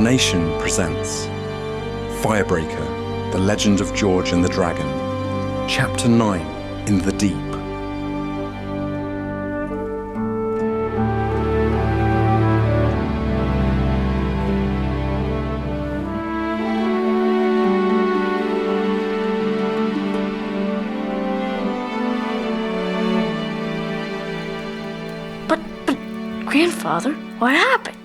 Coronation presents Firebreaker, The Legend of George and the Dragon, Chapter 9, In the Deep. But, Grandfather, what happened?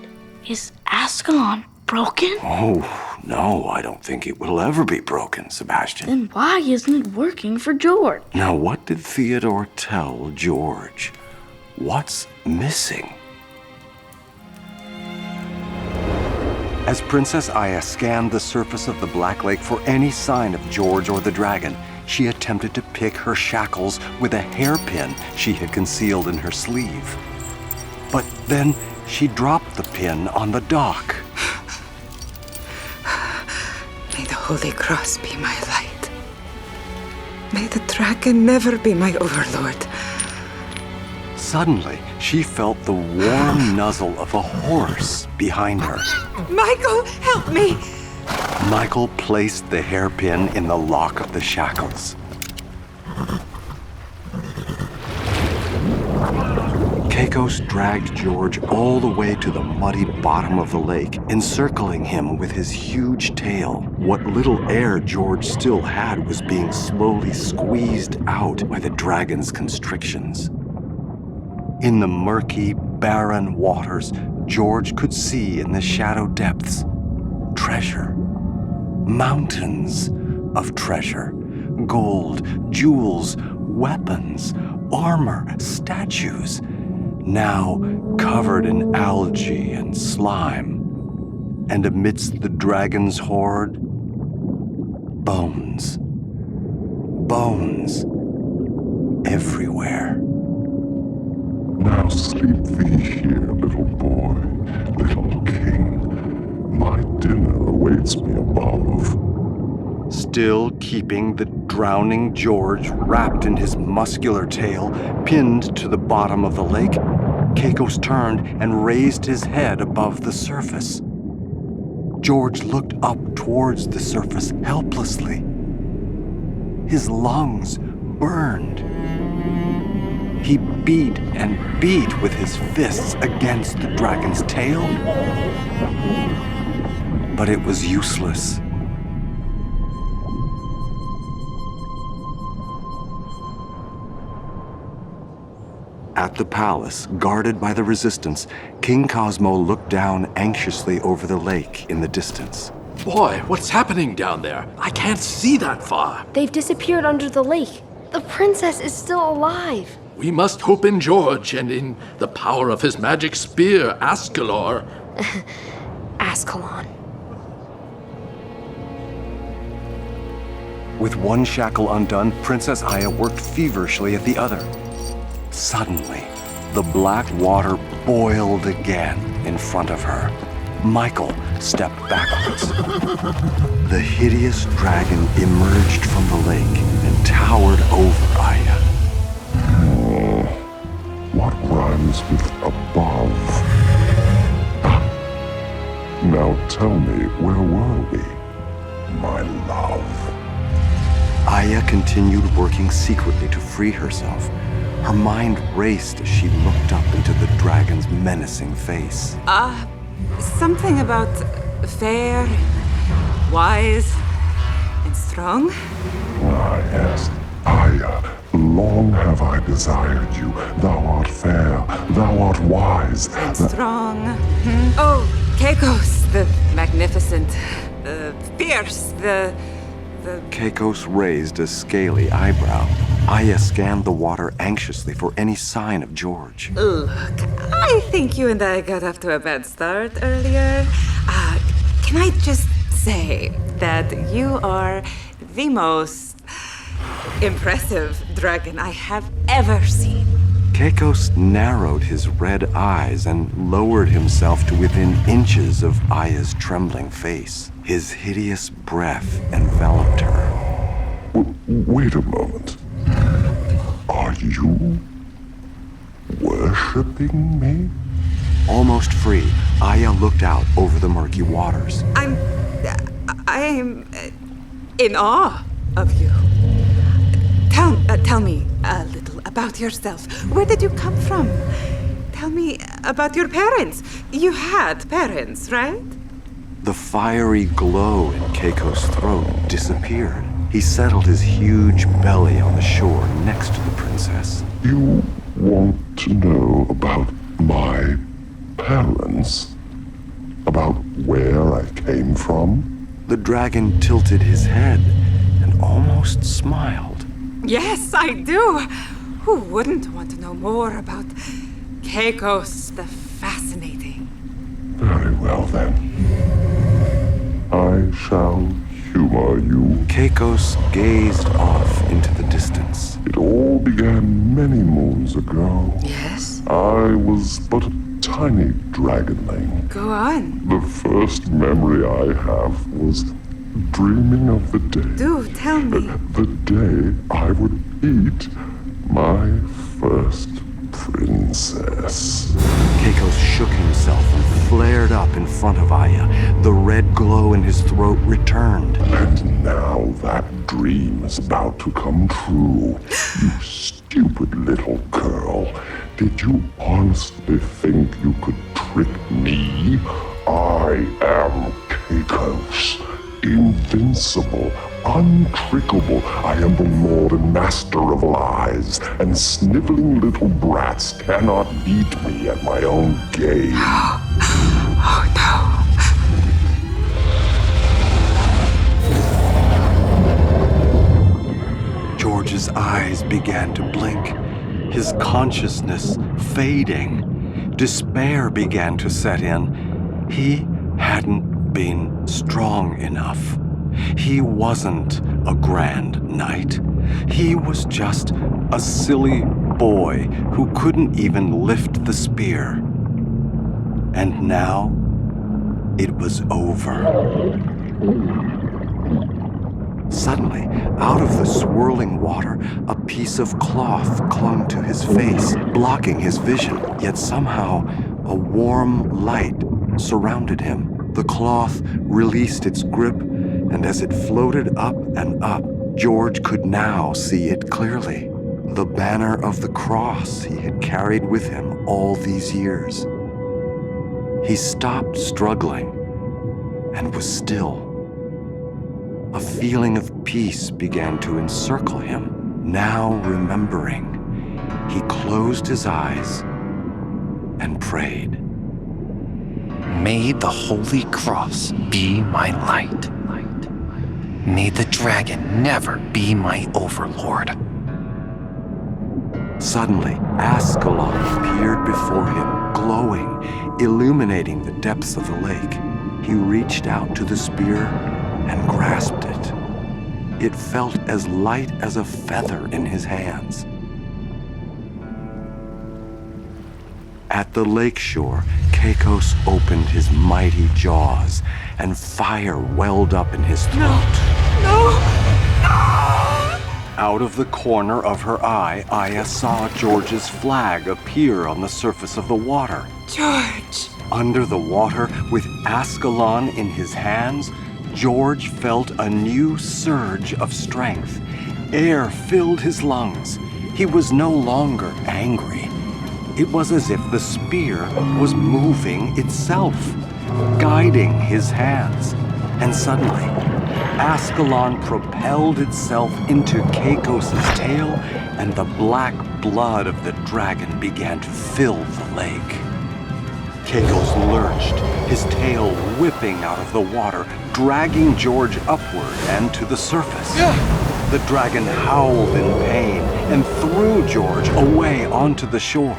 Is Ascalon broken? Oh, no, I don't think it will ever be broken, Sebastian. Then why isn't it working for George? Now, what did Theodore tell George? What's missing? As Princess Aia scanned the surface of the Black Lake for any sign of George or the dragon, she attempted to pick her shackles with a hairpin she had concealed in her sleeve. But then she dropped the pin on the dock. May the Holy Cross be my light. May the dragon never be my overlord. Suddenly, she felt the warm nuzzle of a horse behind her. Michael, help me! Michael placed the hairpin in the lock of the shackles. Kakos dragged George all the way to the muddy bottom of the lake, encircling him with his huge tail. What little air George still had was being slowly squeezed out by the dragon's constrictions. In the murky, barren waters, George could see in the shadow depths treasure. Mountains of treasure. Gold, jewels, weapons, armor, statues. Now covered in algae and slime. And amidst the dragon's horde, bones. Bones. Everywhere. Now sleep thee here, little boy, little king. My dinner awaits me above. Still keeping the drowning George wrapped in his muscular tail, pinned to the bottom of the lake, Kakos turned and raised his head above the surface. George looked up towards the surface helplessly. His lungs burned. He beat and beat with his fists against the dragon's tail, but it was useless. At the palace, guarded by the resistance, King Cosmo looked down anxiously over the lake in the distance. Boy, what's happening down there? I can't see that far. They've disappeared under the lake. The princess is still alive. We must hope in George and in the power of his magic spear, Ascalor. Ascalon. With one shackle undone, Princess Aia worked feverishly at the other. Suddenly, the black water boiled again in front of her. Michael stepped backwards. The hideous dragon emerged from the lake and towered over Aia. What rhymes with above? Now tell me, where were we, my love? Aia continued working secretly to free herself. Her mind raced as she looked up into the dragon's menacing face. Something about fair, wise, and strong? Ah, yes, Aia, long have I desired you. Thou art fair, thou art wise. And strong. Oh, Kakos, the magnificent, the fierce, the... Kakos raised a scaly eyebrow. Aia scanned the water anxiously for any sign of George. Look, I think you and I got off to a bad start earlier. Can I just say that you are the most impressive dragon I have ever seen. Kakos narrowed his red eyes and lowered himself to within inches of Aya's trembling face. His hideous breath enveloped her. Wait a moment. Are you worshipping me? Almost free, Aia looked out over the murky waters. I'm in awe of you. Tell me a little about yourself. Where did you come from? Tell me about your parents. You had parents, right? The fiery glow in Kakos' throat disappeared. He settled his huge belly on the shore next to the princess. You want to know about my parents? About where I came from? The dragon tilted his head and almost smiled. Yes, I do. Who wouldn't want to know more about Kakos the Fascinating? Very well then. I shall humor you. Kakos gazed off into the distance. It all began many moons ago. Yes? I was but a tiny dragonling. Go on. The first memory I have was dreaming of the day. Do tell me. The day I would eat my first princess. Kakos shook himself and flared up in front of Aia. The red glow in his throat returned. And now that dream is about to come true. You stupid little girl. Did you honestly think you could trick me? I am Kakos. Invincible, untrickable. I am the lord and master of lies, and sniveling little brats cannot beat me at my own game. Oh no. George's eyes began to blink, his consciousness fading. Despair began to set in. He hadn't been strong enough. He wasn't a grand knight. He was just a silly boy who couldn't even lift the spear. And now, it was over. Suddenly, out of the swirling water, a piece of cloth clung to his face, blocking his vision. Yet somehow, a warm light surrounded him. The cloth released its grip, and as it floated up and up, George could now see it clearly. The banner of the cross he had carried with him all these years. He stopped struggling and was still. A feeling of peace began to encircle him. Now remembering, he closed his eyes and prayed. May the Holy Cross be my light. May the dragon never be my overlord. Suddenly, Ascalon appeared before him, glowing, illuminating the depths of the lake. He reached out to the spear and grasped it. It felt as light as a feather in his hands. At the lakeshore, Kakos opened his mighty jaws, and fire welled up in his throat. No! Out of the corner of her eye, Aia saw George's flag appear on the surface of the water. George! Under the water, with Ascalon in his hands, George felt a new surge of strength. Air filled his lungs. He was no longer angry. It was as if the spear was moving itself, guiding his hands. And suddenly, Ascalon propelled itself into Kakos' tail, and the black blood of the dragon began to fill the lake. Kakos lurched, his tail whipping out of the water, dragging George upward and to the surface. The dragon howled in pain and threw George away onto the shore.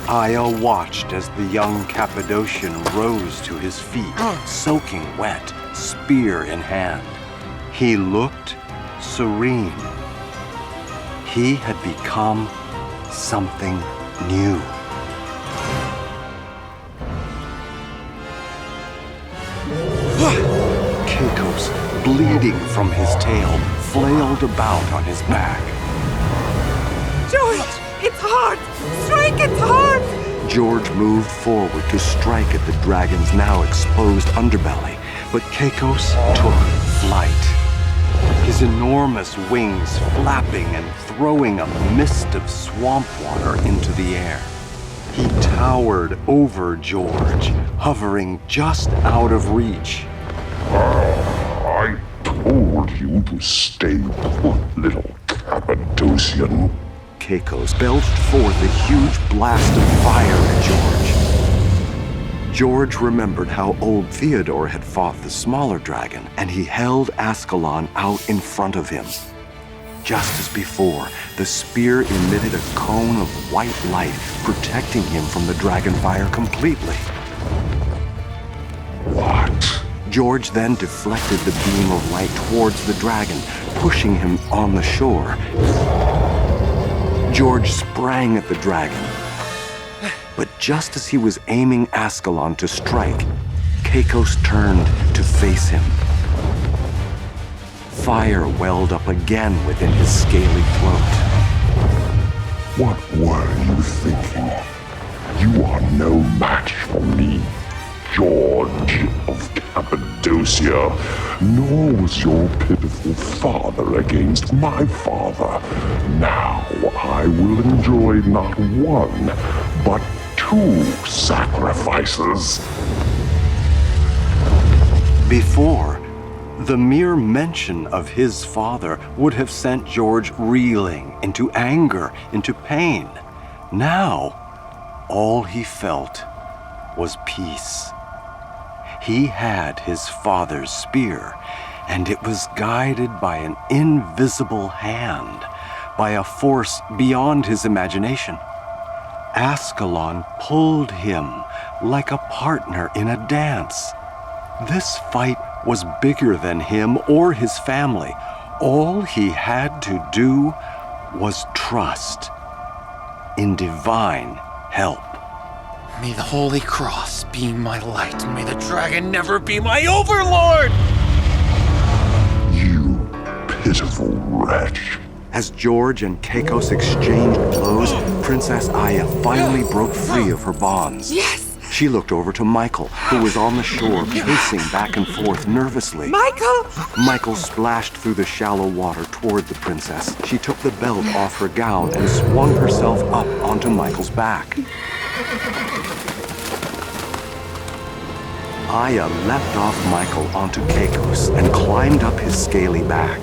Aia watched as the young Cappadocian rose to his feet, soaking wet, spear in hand. He looked serene. He had become something new. Kakos, bleeding from his tail, flailed about on his back. George! It's hard! Strike it hard! George moved forward to strike at the dragon's now exposed underbelly, but Kakos took flight. His enormous wings flapping and throwing a mist of swamp water into the air. He towered over George, hovering just out of reach. I told you to stay put, little Cappadocian. Kakos belched forth a huge blast of fire at George. George remembered how old Theodore had fought the smaller dragon, and he held Ascalon out in front of him. Just as before, the spear emitted a cone of white light, protecting him from the dragon fire completely. What? George then deflected the beam of light towards the dragon, pushing him on the shore. George sprang at the dragon. But just as he was aiming Ascalon to strike, Kakos turned to face him. Fire welled up again within his scaly throat. What were you thinking? You are no match for me, George of Cappadocia, nor was your pitiful father against my father. Now I will enjoy not one, but 2 sacrifices. Before, the mere mention of his father would have sent George reeling into anger, into pain. Now, all he felt was peace. He had his father's spear, and it was guided by an invisible hand, by a force beyond his imagination. Ascalon pulled him like a partner in a dance. This fight was bigger than him or his family. All he had to do was trust in divine help. May the Holy Cross be my light. May the dragon never be my overlord! You pitiful wretch. As George and Kakos exchanged blows, Princess Aia finally broke free of her bonds. Yes! She looked over to Michael, who was on the shore pacing back and forth nervously. Michael! Michael splashed through the shallow water toward the princess. She took the belt off her gown and swung herself up onto Michael's back. Aia leapt off Michael onto Kakos and climbed up his scaly back.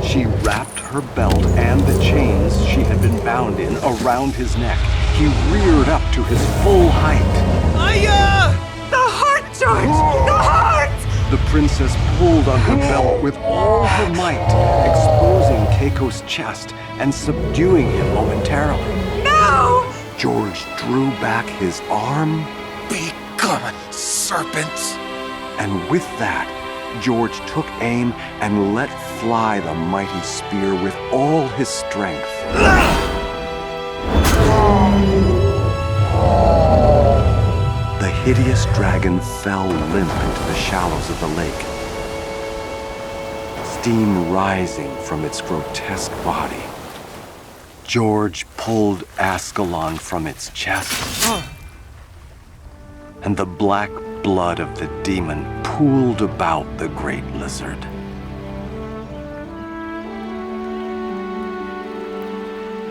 She wrapped her belt and the chains she had been bound in around his neck. He reared up to his full height. Aia! The heart, George! The heart! The princess pulled on her belt with all her might, exposing Kakos' chest and subduing him momentarily. No! George drew back his arm, Become serpent! and with that, George took aim and let fly the mighty spear with all his strength. The hideous dragon fell limp into the shallows of the lake, steam rising from its grotesque body. George pulled Ascalon from its chest, and the black blood of the demon pooled about the great lizard.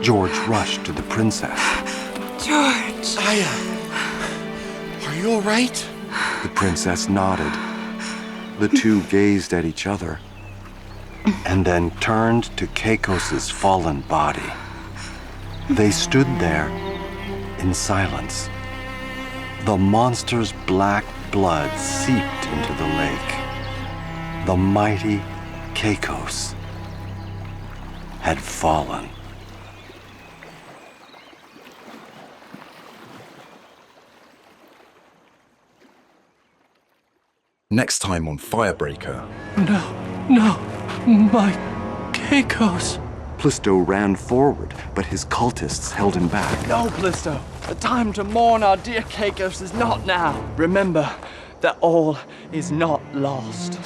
George rushed to the princess. George! Aia! Are you all right? The princess nodded. The two gazed at each other, and then turned to Kakos' fallen body. They stood there in silence. The monster's black blood seeped into the lake. The mighty Kakos had fallen. Next time on Firebreaker. No, my Kakos. Plisto ran forward, but his cultists held him back. No, Plisto. The time to mourn our dear Kakos is not now. Remember that all is not lost.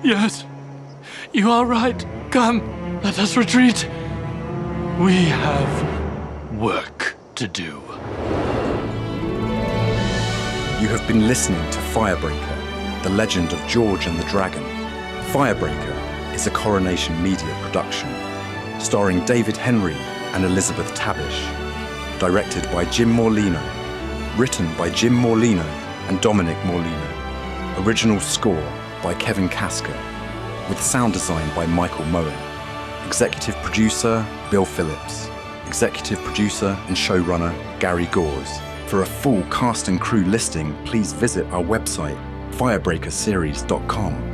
Yes. You are right. Come, let us retreat. We have work to do. You have been listening to Firebreaker, the legend of George and the Dragon. Firebreaker is a Coronation Media production, starring David Henrie and Elizabeth Tabish, directed by Jim Morlino, written by Jim Morlino and Dominic Morlino, original score by Kevin Kasker, with sound design by Michael Moen, executive producer Bill Phillips, executive producer and showrunner Gary Gores. For a full cast and crew listing, please visit our website, firebreakerseries.com.